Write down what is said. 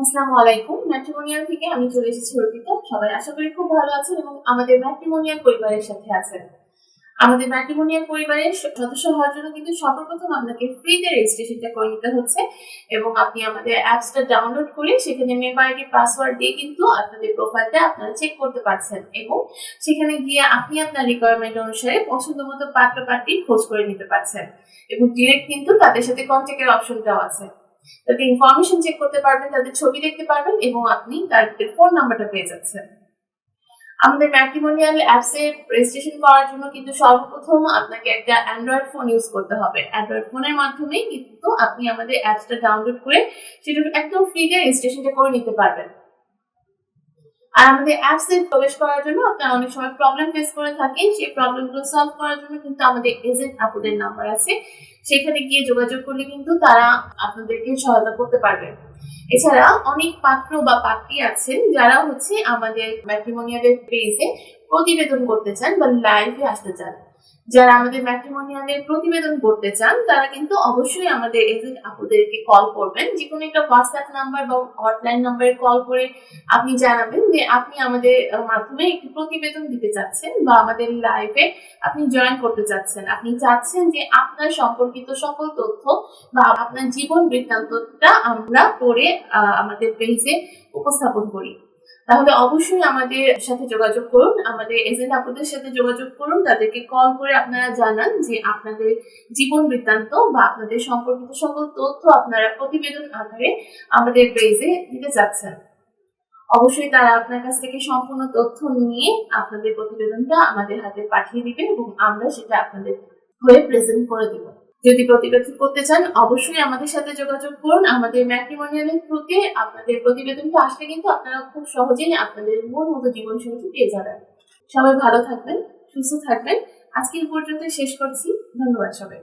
আসসালামু আলাইকুম। ম্যাট্রিমোনিয়াল থেকে আমি চলে এসেছি অর্পিতা। সবাই আশা করি খুব ভালো আছেন এবং আমাদের ম্যাট্রিমোনিয়াল পরিবারের সাথে আছেন। আমাদের ম্যাট্রিমোনিয়াল পরিবারের সদস্য হওয়ার জন্য কিন্তু সর্বপ্রথম আপনাকে ফ্রিতে রেজিস্ট্রেশনটা করে নিতে হচ্ছে এবং আপনি আমাদের অ্যাপসটা ডাউনলোড করে সেখানে মেম্বার আইডি পাসওয়ার্ড দিয়ে কিন্তু আপনাদের প্রোফাইলটা আপনারা চেক করতে পারছেন এবং সেখানে গিয়ে আপনি আপনার রিকোয়ারমেন্ট অনুসারে পছন্দমতো পাত্র-পাত্রীর খোঁজ করে নিতে পারছেন এবং ডিরেক্ট কিন্তু তাদের সাথে কন্ট্যাক্টের অপশনটাও আছে। তাদের ইনফরমেশন চেক করতে পারবেন, তাদের ছবি দেখতে পারবেন এবং আপনি তাদের ফোন নাম্বারটা পেয়ে যাচ্ছেন। আমাদের ম্যাট্রিমোনিয়াল অ্যাপসে রেজিস্ট্রেশন করার জন্য কিন্তু সর্বপ্রথম আপনাকে একটা অ্যান্ড্রয়েড ফোন ইউজ করতে হবে। অ্যান্ড্রয়েড ফোনের মাধ্যমেই কিন্তু আপনি আমাদের অ্যাপসটা ডাউনলোড করে সেটা একদম ফ্রিতে রেজিস্ট্রেশনটা করে নিতে পারবেন। আর আমাদের অ্যাপসে প্রবেশ করার জন্য আপনারা অনেক সময় প্রবলেম ফেস করে থাকেন। সেই প্রবলেমগুলো সলভ করার জন্য কিন্তু আমাদের এজেন্ট আপুদের নাম্বার আছে। সেখানে গিয়ে যোগাযোগ করলে কিন্তু তারা আপনাদেরকে সহায়তা করতে পারবে। এছাড়া অনেক পাত্র বা পাত্রী আছেন যারা আমাদের ম্যাট্রিমোনিয়ালের পেজে প্রতিবেদন করতে চান বা লাইভে আসতে চান। যারা আমাদের ম্যাট্রিমোনিয়ালের প্রতিবেদন করতে চান তারা কিন্তু অবশ্যই আমাদের এজেন্ট আপুদেরকে কল করবেন। যেকোনো একটা হোয়াটসঅ্যাপ নাম্বার বা হটলাইন নাম্বারে কল করে আপনি জানাবেন যে আপনি আমাদের মাধ্যমে একটি প্রতিবেদন দিতে চাচ্ছেন বা আমাদের লাইভে আপনি জয়েন করতে চাচ্ছেন। আপনি চাচ্ছেন যে আপনার সম্পর্কিত সকল তথ্য বা আপনার জীবন বৃত্তান্তটা আমরা পড়ে আমাদের পেজে উপস্থাপন করি। তাহলে অবশ্যই আমাদের সাথে যোগাযোগ করুন, আমাদের এজেন্ট আপুদের সাথে যোগাযোগ করুন, তাদেরকে কল করে আপনারা জানান যে আপনাদের জীবন বৃত্তান্ত বা আপনাদের সম্পর্কিত সকল তথ্য আপনারা প্রতিবেদন আকারে আমাদের পেজে দিতে চাচ্ছেন। অবশ্যই তারা আপনার কাছ থেকে সম্পূর্ণ তথ্য নিয়ে আপনাদের প্রতিবেদনটা আমাদের হাতে পাঠিয়ে দিবে এবং আমরা সেটা আপনাদের হয়ে প্রেজেন্ট করে দেব। যদি প্রতিবেদন করতে চান অবশ্যই আমাদের সাথে যোগাযোগ করুন। আমাদের ম্যাট্রিমোনিয়ালের থ্রুতে আপনাদের প্রতিবেদনটা আসলে কিন্তু আপনারা খুব সহজেই আপনাদের মন মতো জীবনসঙ্গী পেয়ে যাবেন। সবাই ভালো থাকবেন, সুস্থ থাকবেন। আজকে এই পর্যন্ত শেষ করছি। ধন্যবাদ সবাই।